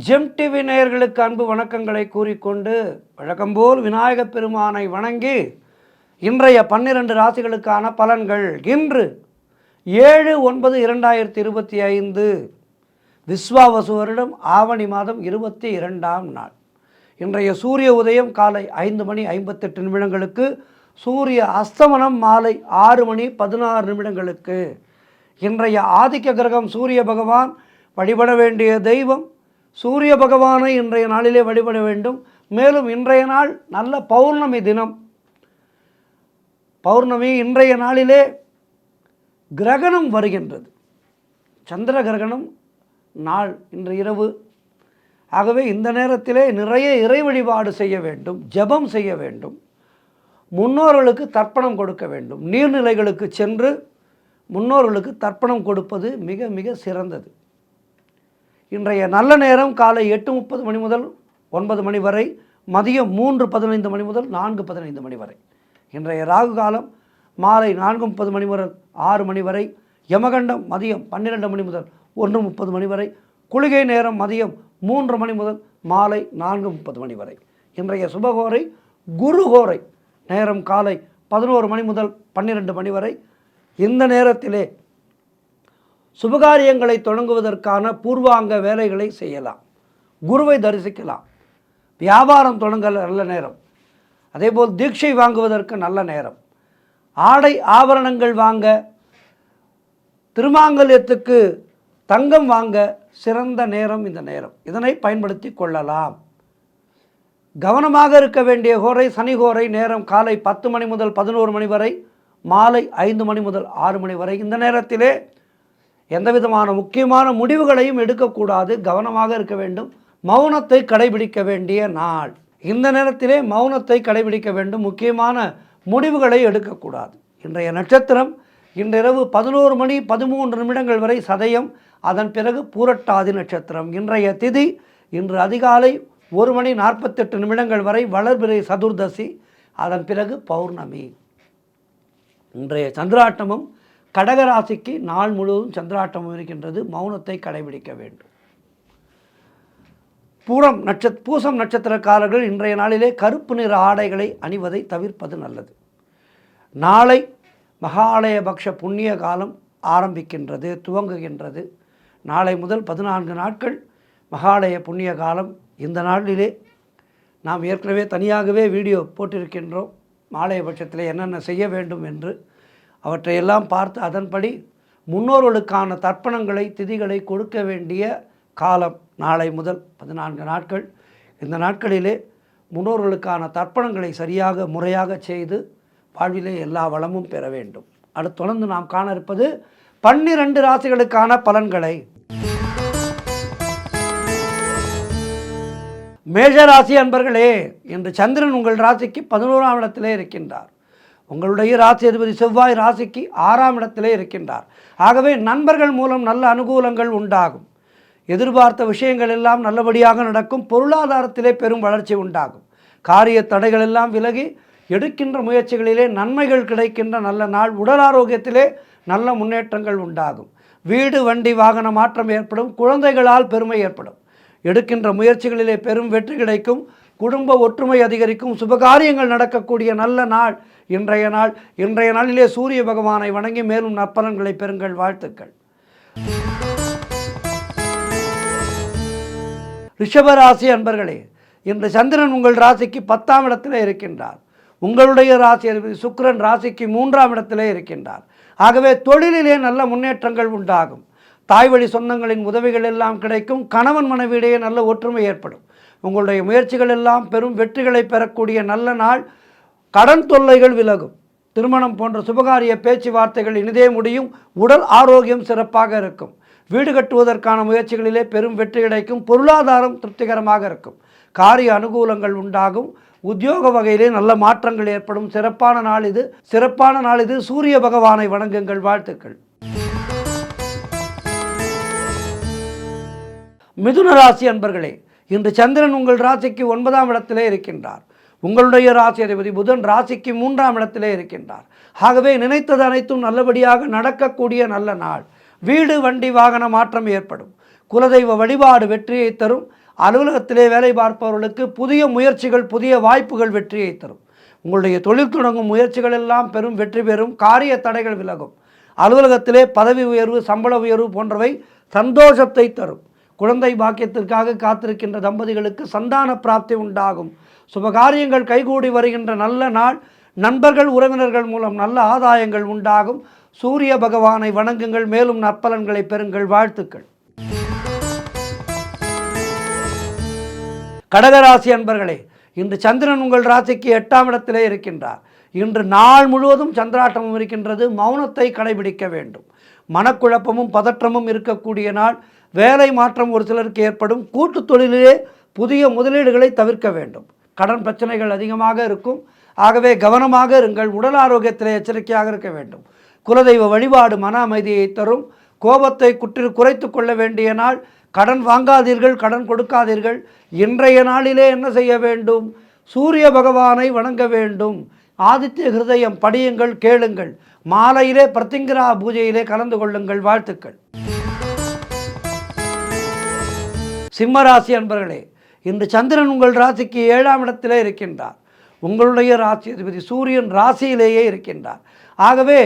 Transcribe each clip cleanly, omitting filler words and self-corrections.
GeM TV நேயர்களுக்கு அன்பு வணக்கங்களை கூறிக்கொண்டு வழக்கம்போல் விநாயகப் பெருமானை வணங்கி இன்றைய 12 ராசிகளுக்கான பலன்கள். இன்று 7/9/2025 விஸ்வாவசு வருடம் ஆவணி மாதம் 22ஆம் நாள். இன்றைய சூரிய உதயம் காலை 5:58 சூரிய அஸ்தமனம் மாலை 6:16 இன்றைய ஆதிக்க கிரகம் சூரிய பகவான். வழிபட வேண்டிய தெய்வம் சூரிய பகவானை இன்றைய நாளிலே வழிபட வேண்டும். மேலும் இன்றைய நாள் நல்ல பௌர்ணமி தினம். பௌர்ணமி இன்றைய நாளிலே கிரகணம் வருகின்றது. சந்திர கிரகணம் நாள் இன்று இரவு. ஆகவே இந்த நேரத்திலே நிறைய இறை வழிபாடு செய்ய வேண்டும், ஜெபம் செய்ய வேண்டும், முன்னோர்களுக்கு தர்ப்பணம் கொடுக்க வேண்டும். நீர்நிலைகளுக்கு சென்று முன்னோர்களுக்கு தர்ப்பணம் கொடுப்பது மிக மிக சிறந்தது. இன்றைய நல்ல நேரம் காலை 8:30 முதல் 9 வரை, மதியம் 3:15 முதல் 4:15 வரை. இன்றைய ராகு காலம் மாலை 4:30 முதல் 6 வரை, யமகண்டம் மதியம் 12 முதல் 1:30 வரை, குளிகை நேரம் மதியம் 3 முதல் மாலை 4:30 வரை. இன்றைய சுபகோரை குருகோரை நேரம் காலை 11 முதல் 12 வரை. இந்த நேரத்திலே சுபகாரியங்களை தொடங்குவதற்கான பூர்வாங்க வேலைகளை செய்யலாம், குருவை தரிசிக்கலாம், வியாபாரம் தொடங்க நல்ல நேரம். அதேபோல் தீட்சை வாங்குவதற்கு நல்ல நேரம், ஆடை ஆபரணங்கள் வாங்க, திருமாங்கல்யத்துக்கு தங்கம் வாங்க சிறந்த நேரம் இந்த நேரம். இதனை பயன்படுத்தி கொள்ளலாம். கவனமாக இருக்க வேண்டிய கோரை சனி கோரை நேரம் காலை 10 முதல் 11 வரை, மாலை 5 முதல் 6 வரை. இந்த நேரத்திலே எந்த விதமான முக்கியமான முடிவுகளையும் எடுக்கக்கூடாது, கவனமாக இருக்க வேண்டும். மௌனத்தை கடைபிடிக்க வேண்டிய நாள். இந்த நேரத்திலே மௌனத்தை கடைபிடிக்க வேண்டும், முக்கியமான முடிவுகளை எடுக்கக்கூடாது. இன்றைய நட்சத்திரம் இன்றிரவு 11:13 வரை சதயம், அதன் பிறகு பூரட்டாதி நட்சத்திரம். இன்றைய திதி இன்று அதிகாலை 1:48 வரை வளர்பிறை சதுர்தசி, அதன் பிறகு பௌர்ணமி. இன்றைய சந்திராட்டமும் கடகராசிக்கு நாள் முழுவதும் சந்திராட்டமும் இருக்கின்றது. மௌனத்தை கடைபிடிக்க வேண்டும். பூசம் நட்சத்திரக்காரர்கள் இன்றைய நாளிலே கருப்பு நிற ஆடைகளை அணிவதை தவிர்ப்பது நல்லது. நாளை மகாலயபக்ஷ புண்ணிய காலம் ஆரம்பிக்கின்றது, துவங்குகின்றது. நாளை முதல் 14 நாட்கள் மகாலய புண்ணிய காலம். இந்த நாளிலே நாம் ஏற்கனவே தனியாகவே வீடியோ போட்டிருக்கின்றோம். மாலையபட்சத்தில் என்னென்ன செய்ய வேண்டும் என்று அவற்றையெல்லாம் பார்த்து அதன்படி முன்னோர்களுக்கான தர்ப்பணங்களை திதிகளை கொடுக்க வேண்டிய காலம் நாளை முதல் 14 நாட்கள். இந்த நாட்களிலே முன்னோர்களுக்கான தர்ப்பணங்களை சரியாக முறையாக செய்து வாழ்விலே எல்லா வளமும் பெற வேண்டும். அடுத்து தொடர்ந்து நாம் காண இருப்பது 12 ராசிகளுக்கான பலன்களை. மேஷராசி அன்பர்களே, இன்று சந்திரன் உங்கள் ராசிக்கு 11ஆம் இடத்திலே இருக்கின்றார். உங்களுடைய ராசி அதிபதி செவ்வாய் ராசிக்கு 6ஆம் இடத்திலே இருக்கின்றார். ஆகவே நண்பர்கள் மூலம் நல்ல அனுகூலங்கள் உண்டாகும். எதிர்பார்த்த விஷயங்கள் எல்லாம் நல்லபடியாக நடக்கும். பொருளாதாரத்திலே பெரும் வளர்ச்சி உண்டாகும். காரிய தடைகள் எல்லாம் விலகி எடுக்கின்ற முயற்சிகளிலே நன்மைகள் கிடைக்கின்ற நல்ல நாள். உடல் ஆரோக்கியத்திலே நல்ல முன்னேற்றங்கள் உண்டாகும். வீடு வண்டி வாகன மாற்றம் ஏற்படும். குழந்தைகளால் பெருமை ஏற்படும். எடுக்கின்ற முயற்சிகளிலே பெரும் வெற்றி கிடைக்கும். குடும்ப ஒற்றுமை அதிகரிக்கும். சுபகாரியங்கள் நடக்கக்கூடிய நல்ல நாள் இன்றைய நாள். இன்றைய நாளிலே சூரிய பகவானை வணங்கி மேலும் நற்பலன்களை பெறுங்கள். வாழ்த்துக்கள். ரிஷபராசி அன்பர்களே, இன்று சந்திரன் உங்கள் ராசிக்கு 10ஆம் இடத்திலே இருக்கின்றார். உங்களுடைய ராசி அதிபதி சுக்கிரன் ராசிக்கு 3ஆம் இடத்திலே இருக்கின்றார். ஆகவே தொழிலிலே நல்ல முன்னேற்றங்கள் உண்டாகும். தாய் வழி சொந்தங்களின் உதவிகள் எல்லாம் கிடைக்கும். கணவன் மனைவியிடையே நல்ல ஒற்றுமை ஏற்படும். உங்களுடைய முயற்சிகள் எல்லாம் பெரும் வெற்றிகளை பெறக்கூடிய நல்ல நாள். கடன் தொல்லைகள் விலகும். திருமணம் போன்ற சுபகாரிய பேச்சுவார்த்தைகள் இனிதே முடியும். உடல் ஆரோக்கியம் சிறப்பாக இருக்கும். வீடு கட்டுவதற்கான முயற்சிகளிலே பெரும் வெற்றி கிடைக்கும். பொருளாதாரம் திருப்திகரமாக இருக்கும். காரிய அனுகூலங்கள் உண்டாகும். உத்தியோக வகையிலே நல்ல மாற்றங்கள் ஏற்படும். சிறப்பான நாள் இது. சூரிய பகவானை வணங்குங்கள். வாழ்த்துக்கள். மிதுன ராசி அன்பர்களே, இன்று சந்திரன் உங்கள் ராசிக்கு 9ஆம் இடத்திலே இருக்கின்றார். உங்களுடைய ராசி அதிபதி புதன் ராசிக்கு 3ஆம் இடத்திலே இருக்கின்றார். ஆகவே நினைத்தது அனைத்தும் நல்லபடியாக நடக்கக்கூடிய நல்ல நாள். வீடு வண்டி வாகன மாற்றம் ஏற்படும். குலதெய்வ வழிபாடு வெற்றியை தரும். அலுவலகத்திலே வேலை பார்ப்பவர்களுக்கு புதிய முயற்சிகள், புதிய வாய்ப்புகள் வெற்றியை தரும். உங்களுடைய தொழில் தொடங்கும் முயற்சிகள் எல்லாம் பெரும் வெற்றி பெறும். காரிய தடைகள் விலகும். அலுவலகத்திலே பதவி உயர்வு, சம்பள உயர்வு போன்றவை சந்தோஷத்தை தரும். குழந்தை பாக்கியத்திற்காக காத்திருக்கின்ற தம்பதிகளுக்கு சந்தான பிராப்தி உண்டாகும். சுபகாரியங்கள் கைகூடி வருகின்ற நல்ல நாள். நண்பர்கள், உறவினர்கள் மூலம் நல்ல ஆதாயங்கள் உண்டாகும். சூரிய பகவானை வணங்குங்கள், மேலும் நற்பலன்களை பெறுங்கள். வாழ்த்துக்கள். கடகராசி அன்பர்களே, இன்று சந்திரன் உங்கள் ராசிக்கு 8ஆம் இடத்திலே இருக்கின்றார். இன்று நாள் முழுவதும் சந்திராட்டமும் இருக்கின்றது. மௌனத்தை கடைபிடிக்க வேண்டும். மனக்குழப்பமும் பதற்றமும் இருக்கக்கூடிய நாள். வேலை மாற்றம் ஒரு சிலருக்கு ஏற்படும். கூட்டு தொழிலிலே புதிய முதலீடுகளை தவிர்க்க வேண்டும். கடன் பிரச்சனைகள் அதிகமாக இருக்கும். ஆகவே கவனமாக இருங்கள். உடல் ஆரோக்கியத்திலே எச்சரிக்கையாக இருக்க வேண்டும். குலதெய்வ வழிபாடு மன அமைதியை தரும். கோபத்தை குறைத்து கொள்ள வேண்டிய நாள். கடன் வாங்காதீர்கள், கடன் கொடுக்காதீர்கள். இன்றைய நாளிலே என்ன செய்ய வேண்டும்? சூரிய பகவானை வணங்க வேண்டும். ஆதித்ய ஹிருதயம் படியுங்கள், கேளுங்கள். மாலையிலே பிரத்திங்கிரா பூஜையிலே கலந்து கொள்ளுங்கள். வாழ்த்துக்கள். சிம்மராசி அன்பர்களே, இன்று சந்திரன் உங்கள் ராசிக்கு 7ஆம் இடத்திலே இருக்கின்றார். உங்களுடைய ராசி அதிபதி சூரியன் ராசியிலேயே இருக்கின்றார். ஆகவே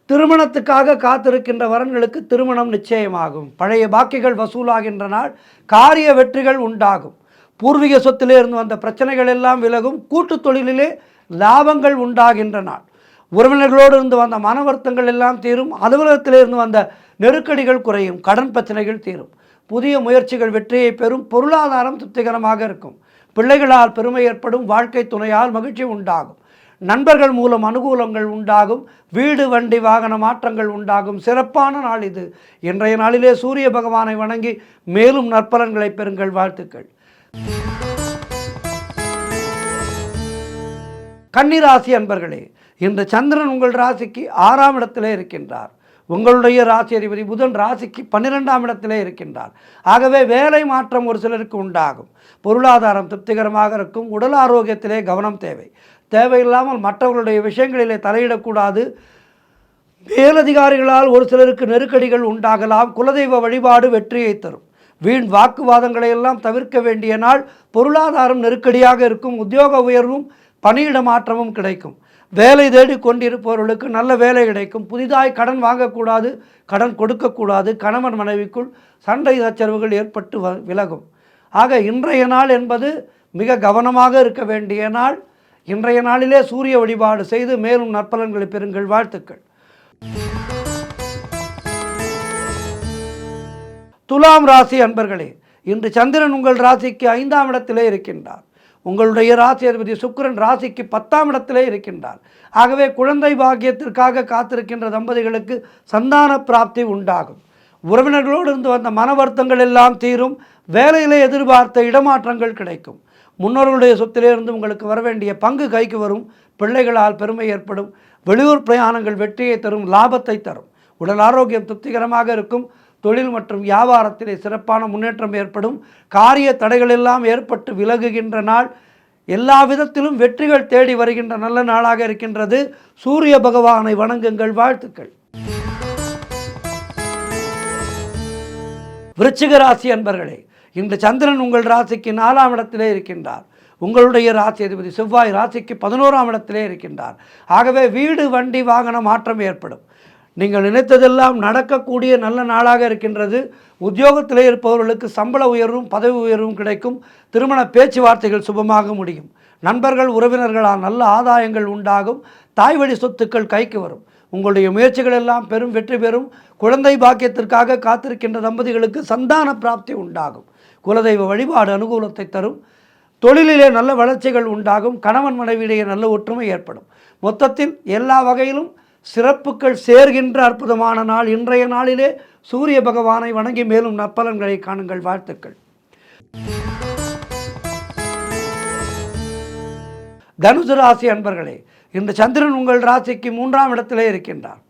திருமணத்துக்காக காத்திருக்கின்ற வரன்களுக்கு திருமணம் நிச்சயமாகும். பழைய பாக்கிகள் வசூலாகின்ற நாள். காரிய வெற்றிகள் உண்டாகும். பூர்வீக சொத்திலே இருந்து வந்த பிரச்சனைகள் எல்லாம் விலகும். கூட்டு தொழிலிலே லாபங்கள் உண்டாகின்ற நாள். உறவினர்களோடு இருந்து வந்த மன வருத்தங்கள் எல்லாம் தீரும். அலுவலகத்திலே இருந்து வந்த நெருக்கடிகள் குறையும். கடன் பிரச்சனைகள் தீரும். புதிய முயற்சிகள் வெற்றியை பெறும். பொருளாதாரம் திருப்திகரமாக இருக்கும். பிள்ளைகளால் பெருமை ஏற்படும். வாழ்க்கை துணையால் மகிழ்ச்சி உண்டாகும். நண்பர்கள் மூலம் அனுகூலங்கள் உண்டாகும். வீடு, வண்டி, வாகன மாற்றங்கள் உண்டாகும். சிறப்பான நாள் இது. இன்றைய நாளிலே சூரிய பகவானை வணங்கி மேலும் நற்பலன்களை பெறுங்கள். வாழ்த்துக்கள். கன்னிராசி அன்பர்களே, இன்று சந்திரன் உங்கள் ராசிக்கு 6ஆம் இடத்திலே இருக்கின்றார். உங்களுடைய ராசி அதிபதி புதன் ராசிக்கு 12ஆம் இடத்திலே இருக்கின்றார். ஆகவே வேலை மாற்றம் ஒரு சிலருக்கு உண்டாகும். பொருளாதாரம் திருப்திகரமாக இருக்கும். உடல் ஆரோக்கியத்திலே கவனம் தேவை. தேவையில்லாமல் மற்றவர்களுடைய விஷயங்களிலே தலையிடக்கூடாது. மேலதிகாரிகளால் ஒரு சிலருக்கு நெருக்கடிகள் உண்டாகலாம். குலதெய்வ வழிபாடு வெற்றியை தரும். வீண் வாக்குவாதங்களை எல்லாம் தவிர்க்க வேண்டிய நாள். பொருளாதாரம் நெருக்கடியாக இருக்கும். உத்தியோக உயர்வும் பணியிட மாற்றமும் கிடைக்கும். வேலை தேடி கொண்டிருப்பவர்களுக்கு நல்ல வேலை கிடைக்கும். புதிதாய் கடன் வாங்கக்கூடாது, கடன் கொடுக்கக்கூடாது. கணவன் மனைவிக்குள் சண்டை சச்சரவுகள் ஏற்பட்டு விலகும். ஆக இன்றைய நாள் என்பது மிக கவனமாக இருக்க வேண்டிய நாள். இன்றைய நாளிலே சூரிய வழிபாடு செய்து மேலும் நற்பலன்களை பெறுங்கள். வாழ்த்துக்கள். துலாம் ராசி அன்பர்களே, இன்று சந்திரன் உங்கள் ராசிக்கு 5ஆம் இடத்திலே இருக்கின்றார். உங்களுடைய ராசி அதிபதி சுக்கிரன் ராசிக்கு 10ஆம் இடத்திலே இருக்கின்றார். ஆகவே குழந்தை பாக்கியத்திற்காக காத்திருக்கின்ற தம்பதிகளுக்கு சந்தான பிராப்தி உண்டாகும். உறவினர்களோடு இருந்து வந்த மன வருத்தங்கள் எல்லாம் தீரும். வேலையிலே எதிர்பார்த்த இடமாற்றங்கள் கிடைக்கும். முன்னோர்களுடைய சொத்திலே இருந்து உங்களுக்கு வரவேண்டிய பங்கு கைக்கு வரும். பிள்ளைகளால் பெருமை ஏற்படும். வெளியூர் பிரயாணங்கள் வெற்றியை தரும். லாபத்தை தரும். உடல் ஆரோக்கியம் திருப்திகரமாக இருக்கும். தொழில் மற்றும் வியாபாரத்திலே சிறப்பான முன்னேற்றம் ஏற்படும். காரிய தடைகள் எல்லாம் ஏற்பட்டு விலகுகின்ற நாள். எல்லா விதத்திலும் வெற்றிகள் தேடி வருகின்ற நல்ல நாளாக இருக்கின்றது. சூரிய பகவானை வணங்குங்கள். வாழ்த்துக்கள். விருச்சிக ராசி அன்பர்களே, இன்று சந்திரன் உங்கள் ராசிக்கு 4ஆம் இடத்திலே இருக்கின்றார். உங்களுடைய ராசி அதிபதி செவ்வாய் ராசிக்கு 11ஆம் இடத்திலே இருக்கின்றார். ஆகவே வீடு, வண்டி, வாகன மாற்றம் ஏற்படும். நீங்கள் நினைத்ததெல்லாம் நடக்கக்கூடிய நல்ல நாளாக இருக்கின்றது. உத்தியோகத்திலே இருப்பவர்களுக்கு சம்பள உயர்வும் பதவி உயர்வும் கிடைக்கும். திருமண பேச்சுவார்த்தைகள் சுபமாக முடியும். நண்பர்கள், உறவினர்களால் நல்ல ஆதாயங்கள் உண்டாகும். தாய் வழி சொத்துக்கள் கைக்கு வரும். உங்களுடைய முயற்சிகள் எல்லாம் பெரும் வெற்றி பெறும். குழந்தை பாக்கியத்திற்காக காத்திருக்கின்ற தம்பதிகளுக்கு சந்தான பிராப்தி உண்டாகும். குலதெய்வ வழிபாடு அனுகூலத்தை தரும். தொழிலிலே நல்ல வளர்ச்சிகள் உண்டாகும். கணவன் மனைவியிடையே நல்ல ஒற்றுமை ஏற்படும். மொத்தத்தில் எல்லா வகையிலும் சிறப்புகள் சேர்கின்ற அற்புதமான நாள். இன்றைய நாளிலே சூரிய பகவானை வணங்கி மேலும் நற்பலன்களை காணுங்கள். வாழ்த்துக்கள். தனுசு ராசி அன்பர்களே, இன்று சந்திரன் உங்கள் ராசிக்கு 3ஆம் இடத்திலே இருக்கின்றார்.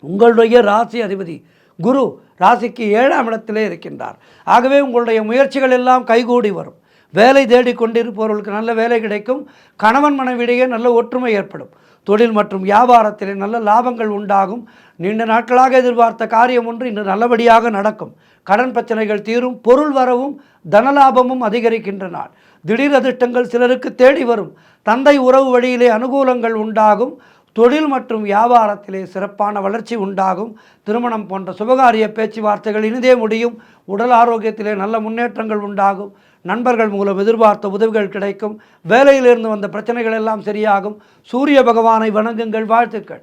உங்களுடைய ராசி அதிபதி குரு ராசிக்கு 7ஆம் இடத்திலே இருக்கின்றார். ஆகவே உங்களுடைய முயற்சிகள் எல்லாம் கைகூடி வரும். வேலை தேடிக்கொண்டிருப்பவர்களுக்கு நல்ல வேலை கிடைக்கும். கணவன் மனைவியிடையே நல்ல ஒற்றுமை ஏற்படும். தொழில் மற்றும் வியாபாரத்திலே நல்ல லாபங்கள் உண்டாகும். நீண்ட நாட்களாக எதிர்பார்த்த காரியம் ஒன்று இன்று நல்லபடியாக நடக்கும். கடன் பிரச்சனைகள் தீரும். பொருள் வரவும் தனலாபமும் அதிகரிக்கின்ற நாள். திடீர் அதிர்ஷ்டங்கள் சிலருக்கு தேடி வரும். தந்தை உறவு வழியிலே அனுகூலங்கள் உண்டாகும். தொழில் மற்றும் வியாபாரத்திலே சிறப்பான வளர்ச்சி உண்டாகும். திருமணம் போன்ற சுபகாரிய பேச்சுவார்த்தைகள் இனிதே முடியும். உடல் ஆரோக்கியத்திலே நல்ல முன்னேற்றங்கள் உண்டாகும். நண்பர்கள் மூலம் எதிர்பார்த்த உதவிகள் கிடைக்கும். வேலையிலிருந்து வந்த பிரச்சனைகள் எல்லாம் சரியாகும். சூரிய பகவானை வணங்குங்கள். வாழ்த்துக்கள்.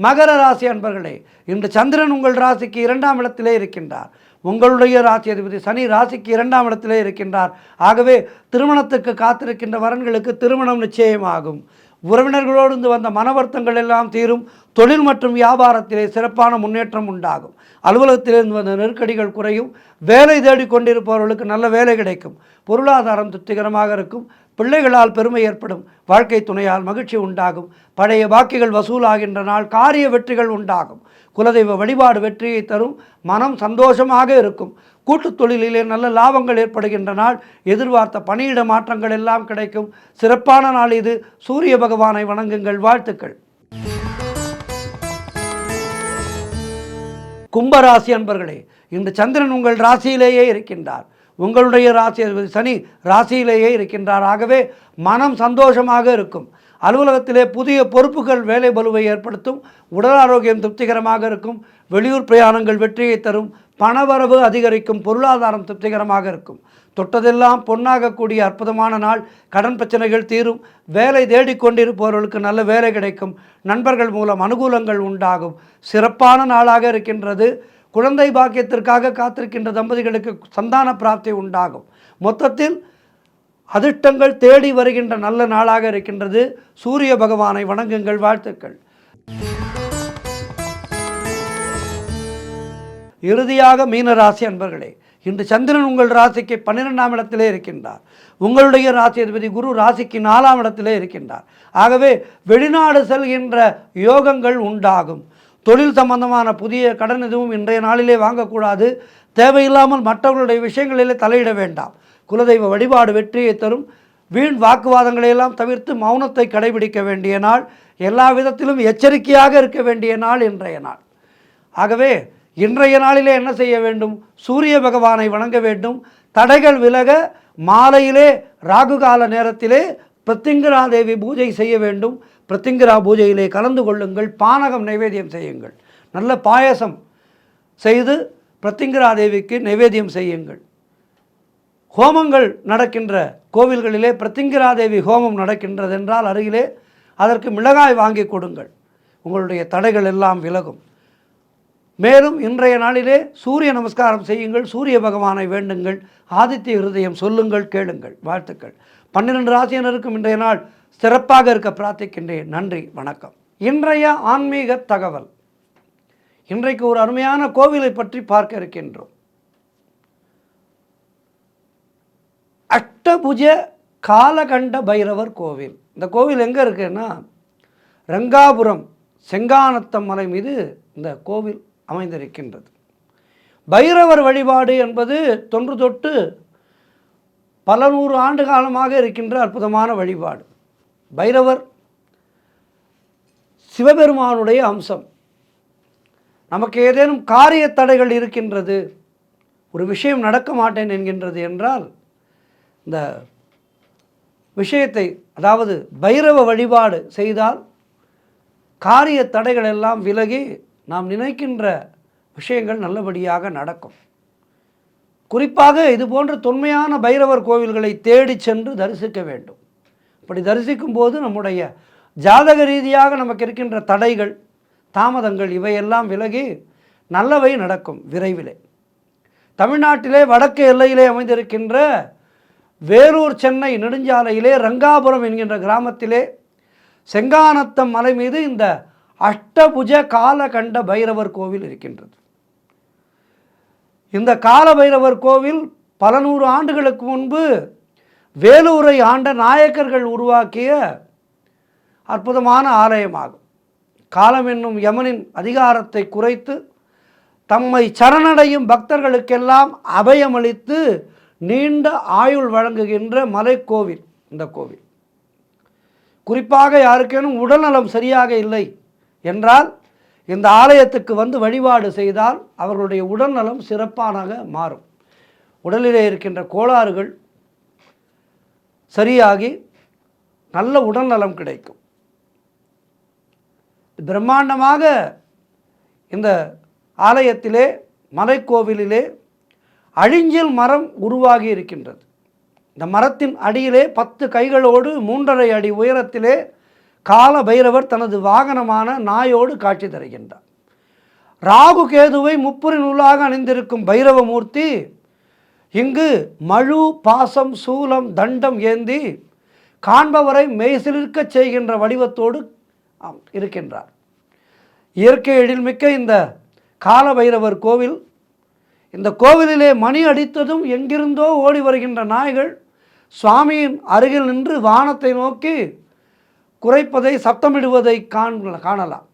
மகர ராசி அன்பர்களே, இன்று சந்திரன் உங்கள் ராசிக்கு 2ஆம் இடத்திலே இருக்கின்றார். உங்களுடைய ராசி அதிபதி சனி ராசிக்கு 2ஆம் இடத்திலே இருக்கின்றார். ஆகவே திருமணத்துக்கு காத்திருக்கின்ற வரன்களுக்கு திருமணம் நிச்சயமாகும். உறவினர்களோடு வந்த மனவர்த்தங்கள் எல்லாம் தீரும். தொழில் மற்றும் வியாபாரத்திலே சிறப்பான முன்னேற்றம் உண்டாகும். அலுவலகத்திலிருந்து வந்த நெருக்கடிகள் குறையும். வேலை தேடிக்கொண்டிருப்பவர்களுக்கு நல்ல வேலை கிடைக்கும். பொருளாதாரம் திருப்திகரமாக இருக்கும். பிள்ளைகளால் பெருமை ஏற்படும். வாழ்க்கை துணையால் மகிழ்ச்சி உண்டாகும். பழைய பாக்கிகள் வசூலாகின்ற நாள். காரிய வெற்றிகள் உண்டாகும். குலதெய்வ வழிபாடு வெற்றியை தரும். மனம் சந்தோஷமாக இருக்கும். கூட்டுத் தொழிலிலே நல்ல லாபங்கள் ஏற்படுகின்ற நாள். எதிர்பார்த்த பணியிட மாற்றங்கள் எல்லாம் கிடைக்கும். சிறப்பான நாள் இது. சூரிய பகவானை வணங்குங்கள். வாழ்த்துக்கள். கும்பராசி அன்பர்களே, இன்று சந்திரன் உங்கள் ராசியிலேயே இருக்கின்றார். உங்களுடைய ராசி அதிபதி சனி ராசியிலேயே இருக்கின்றார். ஆகவே மனம் சந்தோஷமாக இருக்கும். அலுவலகத்திலே புதிய பொறுப்புகள் வேலை பலுவை ஏற்படுத்தும். உடல் ஆரோக்கியம் திருப்திகரமாக இருக்கும். வெளியூர் பிரயாணங்கள் வெற்றியை தரும். பணவரவு அதிகரிக்கும். பொருளாதாரம் திருப்திகரமாக இருக்கும். தொட்டதெல்லாம் பொன்னாகக்கூடிய அற்புதமான நாள். கடன் பிரச்சனைகள் தீரும். வேலை தேடிக்கொண்டிருப்பவர்களுக்கு நல்ல வேலை கிடைக்கும். நண்பர்கள் மூலம் அனுகூலங்கள் உண்டாகும். சிறப்பான நாளாக இருக்கின்றது. குழந்தை பாக்கியத்திற்காக காத்திருக்கின்ற தம்பதிகளுக்கு சந்தான பிராப்தி உண்டாகும். மொத்தத்தில் அதிர்ஷ்டங்கள் தேடி வருகின்ற நல்ல நாளாக இருக்கின்றது. சூரிய பகவானை வணங்குங்கள். வாழ்த்துக்கள். இறுதியாக மீனராசி அன்பர்களே, இன்று சந்திரன் உங்கள் ராசிக்கு 12ஆம் இடத்திலே இருக்கின்றார். உங்களுடைய ராசி அதிபதி குரு ராசிக்கு 4ஆம் இடத்திலே இருக்கின்றார். ஆகவே வெளிநாடு செல்கின்ற யோகங்கள் உண்டாகும். தொழில் சம்பந்தமான புதிய கடன் எதுவும் இன்றைய நாளிலே வாங்கக்கூடாது. தேவையில்லாமல் மற்றவர்களுடைய விஷயங்களிலே தலையிட வேண்டாம். குலதெய்வ வழிபாடு வெற்றியை தரும். வீண் வாக்குவாதங்களையெல்லாம் தவிர்த்து மௌனத்தை கடைபிடிக்க வேண்டிய நாள். எல்லா விதத்திலும் எச்சரிக்கையாக இருக்க வேண்டிய நாள் இன்றைய நாள். ஆகவே இன்றைய நாளிலே என்ன செய்ய வேண்டும்? சூரிய பகவானை வணங்க வேண்டும். தடைகள் விலக மாலையிலே ராகுகால நேரத்திலே பிரத்திங்கரா தேவி பூஜை செய்ய வேண்டும். பிரத்திங்கரா பூஜையிலே கலந்து கொள்ளுங்கள். பானகம் நைவேத்தியம் செய்யுங்கள். நல்ல பாயசம் செய்து பிரத்திங்கரா தேவிக்கு நைவேத்தியம் செய்யுங்கள். ஹோமங்கள் நடக்கின்ற கோவில்களிலே பிரத்திங்கரா தேவி ஹோமம் நடக்கின்றது என்றால் அருகிலே அதற்கு மிளகாய் வாங்கி கொடுங்கள். உங்களுடைய தடைகள் எல்லாம் விலகும். மேலும் இன்றைய நாளிலே சூரிய நமஸ்காரம் செய்யுங்கள். சூரிய பகவானை வேண்டுங்கள். ஆதித்ய ஹிருதயம் சொல்லுங்கள், கேளுங்கள். வாழ்த்துக்கள். 12 ராசியினருக்கும் இன்றைய நாள் சிறப்பாக இருக்க பிரார்த்திக்கின்றேன். நன்றி, வணக்கம். இன்றைய ஆன்மீக தகவல். இன்றைக்கு ஒரு அருமையான கோவிலை பற்றி பார்க்க இருக்கின்றோம். அஷ்டபுஜ காலகண்ட பைரவர் கோவில். இந்த கோவில் எங்கே இருக்குன்னா ரங்காபுரம் செங்கானத்தம் மலை மீது இந்த கோவில் அமைந்திருக்கின்றது. பைரவர் வழிபாடு என்பது தொன்று தொட்டு பல நூறு ஆண்டு காலமாக இருக்கின்ற அற்புதமான வழிபாடு. பைரவர் சிவபெருமானுடைய அம்சம். நமக்கு ஏதேனும் காரிய தடைகள் இருக்கின்றது, ஒரு விஷயம் நடக்க மாட்டேன் என்கின்றது என்றால் இந்த விஷயத்தை, அதாவது பைரவ வழிபாடு செய்தால் காரிய தடைகள் எல்லாம் விலகி நாம் நினைக்கின்ற விஷயங்கள் நல்லபடியாக நடக்கும். குறிப்பாக இது போன்ற தொன்மையான பைரவர் கோவில்களை தேடி சென்று தரிசிக்க வேண்டும். அப்படி தரிசிக்கும் போது நம்முடைய ஜாதக ரீதியாக நமக்கு இருக்கின்ற தடைகள், தாமதங்கள் இவையெல்லாம் விலகி நல்லவை நடக்கும் விரைவிலே. தமிழ்நாட்டிலே வடக்கு எல்லையிலே அமைந்திருக்கின்ற வேலூர் சென்னை நெடுஞ்சாலையிலே ரங்காபுரம் என்கின்ற கிராமத்திலே செங்கானத்தம் மலை மீது இந்த அஷ்டபுஜ காலகண்ட பைரவர் கோவில் இருக்கின்றது. இந்த கால பைரவர் கோவில் பல நூறு ஆண்டுகளுக்கு முன்பு வேலூரை ஆண்ட நாயக்கர்கள் உருவாக்கிய அற்புதமான ஆலயமாகும். காலம் என்னும் யமனின் அதிகாரத்தை குறைத்து தம்மை சரணடையும் பக்தர்களுக்கெல்லாம் அபயமளித்து நீண்ட ஆயுள் வழங்குகின்ற மலைக்கோவில் இந்த கோவில். குறிப்பாக யாருக்கேனும் உடல்நலம் சரியாக இல்லை என்றால் இந்த ஆலயத்துக்கு வந்து வழிபாடு செய்தால் அவர்களுடைய உடல்நலம் சிறப்பாக மாறும். உடலிலே இருக்கின்ற கோளாறுகள் சரியாகி நல்ல உடல்நலம் கிடைக்கும். பிரம்மாண்டமாக இந்த ஆலயத்திலே மலைக்கோவிலிலே அழிஞ்சில் மரம் உருவாகி இருக்கின்றது. இந்த மரத்தின் அடியிலே 10 கைகளோடு 3.5 அடி உயரத்திலே கால பைரவர் தனது வாகனமான நாயோடு காட்சி தருகின்றார். ராகு கேதுவை முப்புரி நூலாக அணிந்திருக்கும் பைரவமூர்த்தி இங்கு மழு பாசம் சூலம் தண்டம் ஏந்தி காண்பவரை மெய்சிலிர்க்க செய்கின்ற வடிவத்தோடு இருக்கின்றார். இயற்கை எழில்மிக்க இந்த கால பைரவர் கோவில், இந்த கோவிலிலே மணி அடித்ததும் எங்கிருந்தோ ஓடி வருகின்ற நாய்கள் சுவாமியின் அருகில் நின்று வானத்தை நோக்கி குறைப்பதை சப்தமிடுவதை காணலாம்.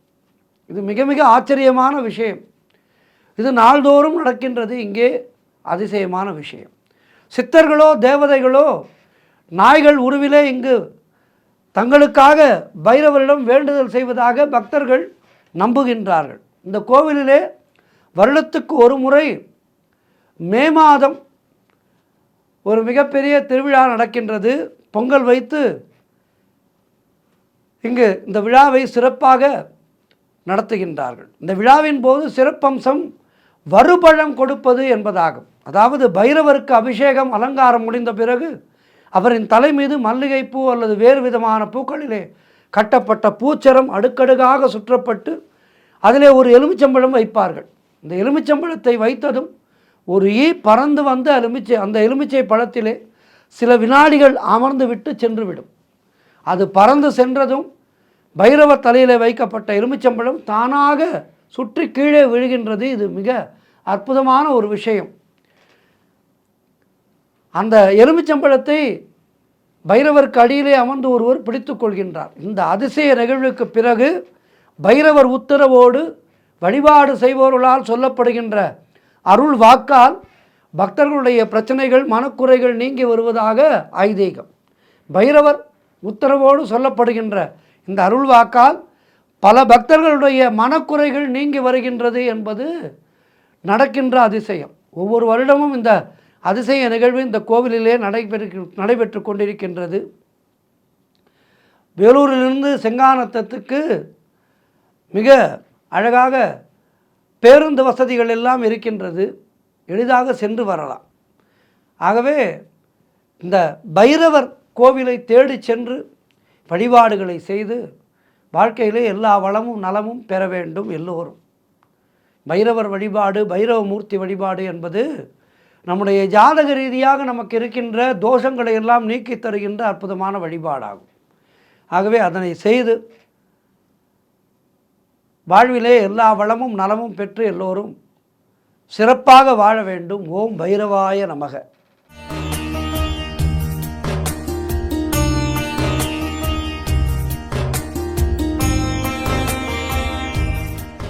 இது மிக மிக ஆச்சரியமான விஷயம். இது நாள்தோறும் நடக்கின்றது. இங்கே அதிசயமான விஷயம். சித்தர்களோ தேவதைகளோ நாய்கள் உருவிலே இங்கு தங்களுக்காக பைரவரிடம் வேண்டுதல் செய்வதாக பக்தர்கள் நம்புகின்றார்கள். இந்த கோவிலிலே வருடத்துக்கு ஒரு முறை மே மாதம் ஒரு மிகப்பெரிய திருவிழா நடக்கின்றது. பொங்கல் வைத்து இங்கு இந்த விழாவை சிறப்பாக நடத்துகின்றார்கள். இந்த விழாவின் போது சிறப்பம்சம் வருபழம் கொடுப்பது என்பதாகும். அதாவது பைரவருக்கு அபிஷேகம் அலங்காரம் முடிந்த பிறகு அவரின் தலை மீது மல்லிகைப்பூ அல்லது வேறு விதமான பூக்களிலே கட்டப்பட்ட பூச்சரம் அடுக்கடுக்காக சுற்றப்பட்டு அதிலே ஒரு எலுமிச்சம்பழம் வைப்பார்கள். இந்த எலுமிச்சம்பழத்தை வைத்ததும் ஒரு ஈ பறந்து வந்து அந்த எலுமிச்சை பழத்திலே சில வினாடிகள் அமர்ந்து விட்டு சென்றுவிடும். அது பறந்து சென்றதும் பைரவ தலையில் வைக்கப்பட்ட எலுமிச்சம்பழம் தானாக சுற்றி கீழே விழுகின்றது. இது மிக அற்புதமான ஒரு விஷயம். அந்த எலுமிச்சம்பழத்தை பைரவருக்கு அடியிலே அமர்ந்து ஒருவர் பிடித்து கொள்கின்றார். இந்த அதிசய நிகழ்வுக்கு பிறகு பைரவர் உத்தரவோடு வழிபாடு செய்பவர்களால் சொல்லப்படுகின்ற அருள் வாக்கால் பக்தர்களுடைய பிரச்சனைகள் மனக்குறைகள் நீங்கி வருவதாக ஐதீகம். பைரவர் உத்தரவோடு சொல்லப்படுகின்ற இந்த அருள் வாக்கால் பல பக்தர்களுடைய மனக்குறைகள் நீங்கி வருகின்றது என்பது நடக்கின்ற அதிசயம். ஒவ்வொரு வருடமும் இந்த அதிசய நிகழ்வு இந்த கோவிலிலே நடைபெற்று கொண்டிருக்கின்றது. வேலூரிலிருந்து செங்கானத்தத்துக்கு மிக அழகாக பேருந்து வசதிகள் எல்லாம் இருக்கின்றது. எளிதாக சென்று வரலாம். ஆகவே இந்த பைரவர் கோவிலை தேடி சென்று வழிபாடுகளை செய்து வாழ்க்கையிலே எல்லா வளமும் நலமும் பெற வேண்டும் எல்லோரும். பைரவர் வழிபாடு, பைரவமூர்த்தி வழிபாடு என்பது நம்முடைய ஜாதக ரீதியாக நமக்கு இருக்கின்ற தோஷங்களை எல்லாம் நீக்கி தருகின்ற அற்புதமான வழிபாடாகும். ஆகவே அதனை செய்து வாழ்விலே எல்லா வளமும் நலமும் பெற்று எல்லோரும் சிறப்பாக வாழ வேண்டும். ஓம் பைரவாய நமக.